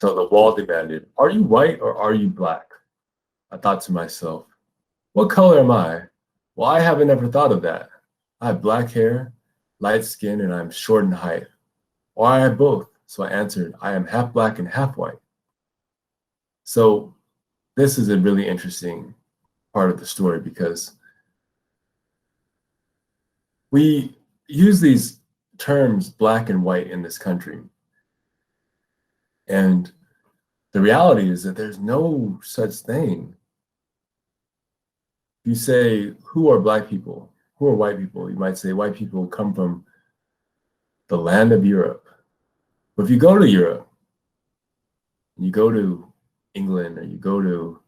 So the wall demanded, "Are you white or are you black?" I thought to myself, "What color am I? Well, I haven't ever thought of that. I have black hair, light skin, and I'm short in height. Or I have both." So I answered, "I am half black and half white." So this is a really interesting part of the story because we use these terms black and white in this country. And the reality is that there's no such thing. If you say, who are black people? Who are white people? You might say white people come from the land of Europe. But if you go to Europe, you go to England, or you go to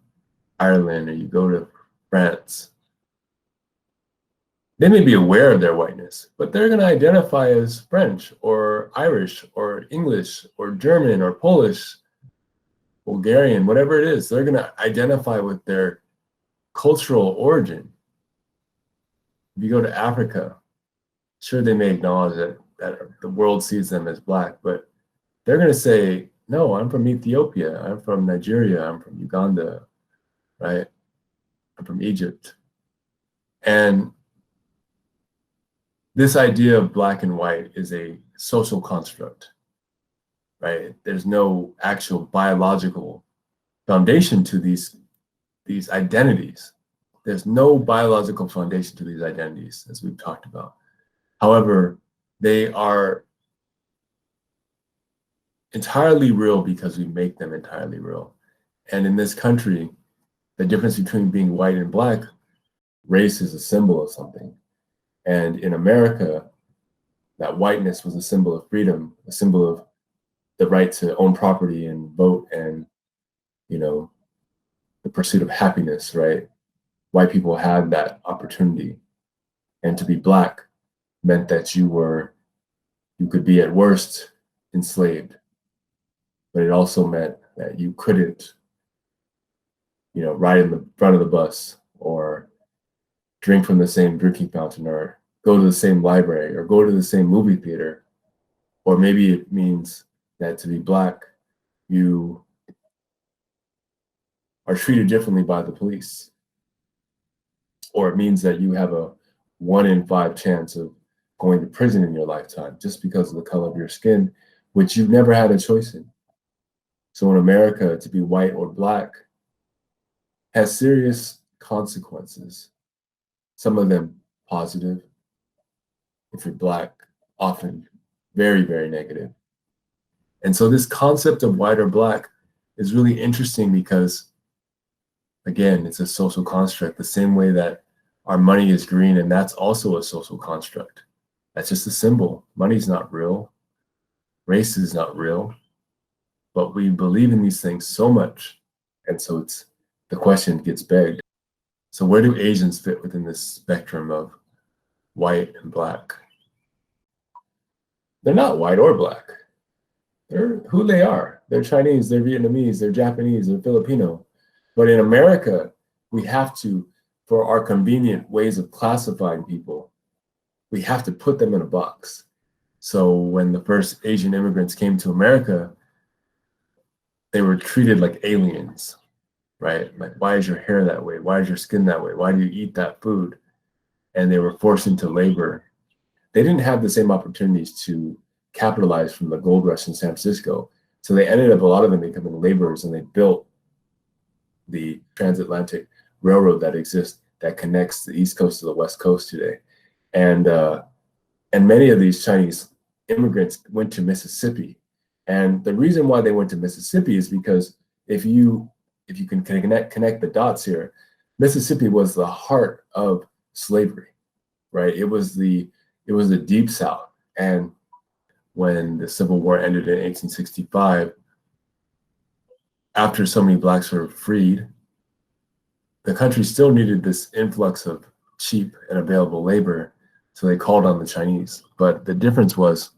Ireland, or you go to France, they may be aware of their whiteness, but they're going to identify as French or Irish or English or German or Polish, Bulgarian, whatever it is. They're going to identify with their cultural origin. If you go to Africa, sure, they may acknowledge that the world sees them as black, but they're going to say, no, I'm from Ethiopia, I'm from Nigeria, I'm from Uganda, right? I'm from Egypt. And this idea of black and white is a social construct, right? There's no actual biological foundation to these identities. There's no biological foundation to these identities, as we've talked about. However, they are entirely real because we make them entirely real. And in this country, the difference between being white and black, race is a symbol of something. And in America, that whiteness was a symbol of freedom, a symbol of the right to own property and vote and, you know, the pursuit of happiness, right? White people had that opportunity. And to be black meant that you could be at worst enslaved, but it also meant that you couldn't, ride in the front of the bus or drink from the same drinking fountain or go to the same library or go to the same movie theater. Or maybe it means that to be black, you are treated differently by the police. Or it means that you have a 1 in 5 chance of going to prison in your lifetime just because of the color of your skin, which you've never had a choice in. So in America, to be white or black has serious consequences. Some of them positive. If you're black, often very, very negative. And so this concept of white or black is really interesting because, again, it's a social construct, the same way that our money is green, and that's also a social construct. That's just a symbol. Money's not real. Race is not real. But we believe in these things so much. And so the question gets begged. So where do Asians fit within this spectrum of white and black? They're not white or black. They're who they are. They're Chinese, they're Vietnamese, they're Japanese, they're Filipino. But in America, we have to, for our convenient ways of classifying people, we have to put them in a box. So when the first Asian immigrants came to America, they were treated like aliens, right? Like, why is your hair that way? Why is your skin that way? Why do you eat that food? And they were forced into labor. They didn't have the same opportunities to capitalize from the gold rush in San Francisco. So they ended up, a lot of them becoming laborers, and they built the transatlantic railroad that exists, that connects the East Coast to the West Coast today. And many of these Chinese immigrants went to Mississippi. And the reason why they went to Mississippi is because if you can connect the dots here, Mississippi was the heart of slavery, right? It was the Deep South. And when the Civil War ended in 1865, after so many blacks were freed, the country still needed this influx of cheap and available labor, so they called on the Chinese. But the difference was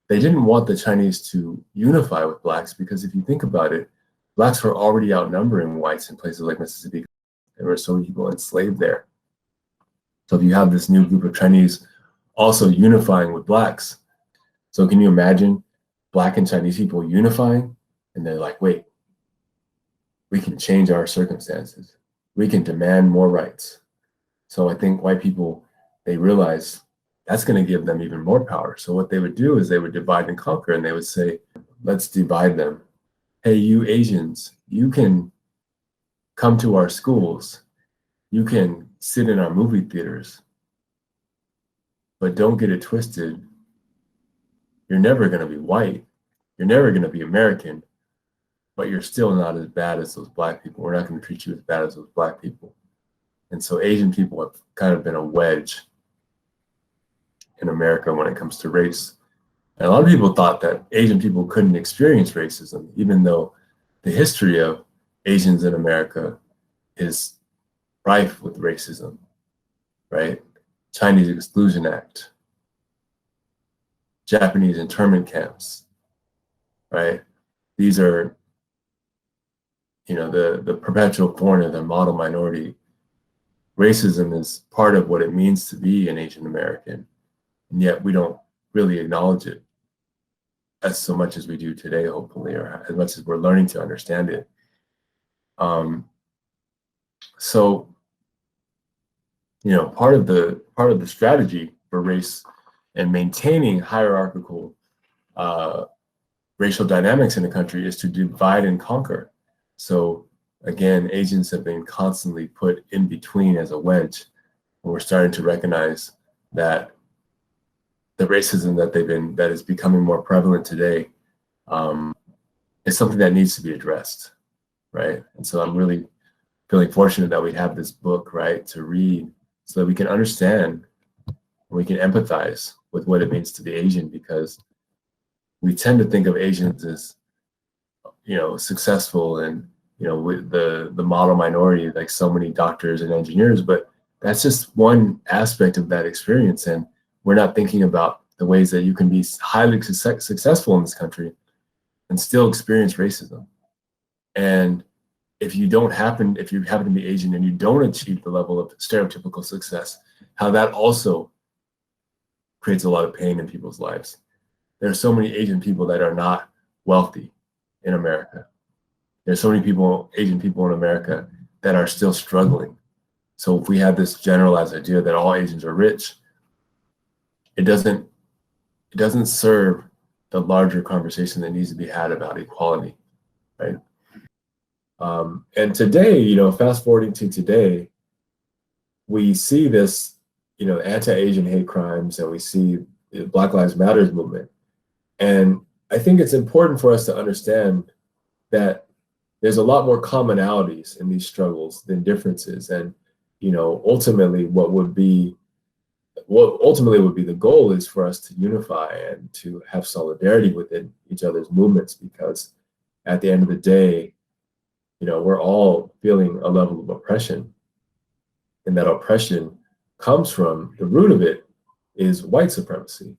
they didn't want the Chinese to unify with blacks, because if you think about it, blacks were already outnumbering whites in places like Mississippi. There were so many people enslaved there. So if you have this new group of Chinese also unifying with blacks, so can you imagine black and Chinese people unifying? And they're like, wait, we can change our circumstances. We can demand more rights. So I think white people, they realize that's going to give them even more power. So what they would do is they would divide and conquer, and they would say, let's divide them. Hey, you Asians, you can come to our schools. You can sit in our movie theaters. But don't get it twisted. You're never going to be white. You're never going to be American. But you're still not as bad as those black people. We're not going to treat you as bad as those black people. And so Asian people have kind of been a wedge in America when it comes to race. And a lot of people thought that Asian people couldn't experience racism, even though the history of Asians in America is rife with racism, right? Chinese Exclusion Act, Japanese internment camps, right? These are, the perpetual foreigner, the model minority. Racism is part of what it means to be an Asian American, and yet we don't really acknowledge it as so much as we do today, hopefully, or as much as we're learning to understand it. So, part of the strategy for race and maintaining hierarchical racial dynamics in the country is to divide and conquer. So again, Asians have been constantly put in between as a wedge, and we're starting to recognize that the racism that is becoming more prevalent today is something that needs to be addressed, right? And so I'm really feeling fortunate that we have this book, right, to read so that we can understand and we can empathize with what it means to be Asian, because we tend to think of Asians as, successful and, with the model minority, like so many doctors and engineers, but that's just one aspect of that experience. And we're not thinking about the ways that you can be highly successful in this country and still experience racism. And if you happen to be Asian and you don't achieve the level of stereotypical success, how that also creates a lot of pain in people's lives. There are so many Asian people that are not wealthy in America. There's so many Asian people in America that are still struggling. So if we have this generalized idea that all Asians are rich, it doesn't serve the larger conversation that needs to be had about equality, right? And today, fast forwarding to today, we see this, anti-Asian hate crimes, and we see the Black Lives Matter movement. And I think it's important for us to understand that there's a lot more commonalities in these struggles than differences. And, ultimately what would be the goal is for us to unify and to have solidarity within each other's movements, because at the end of the day, we're all feeling a level of oppression, and that oppression comes from, the root of it is white supremacy.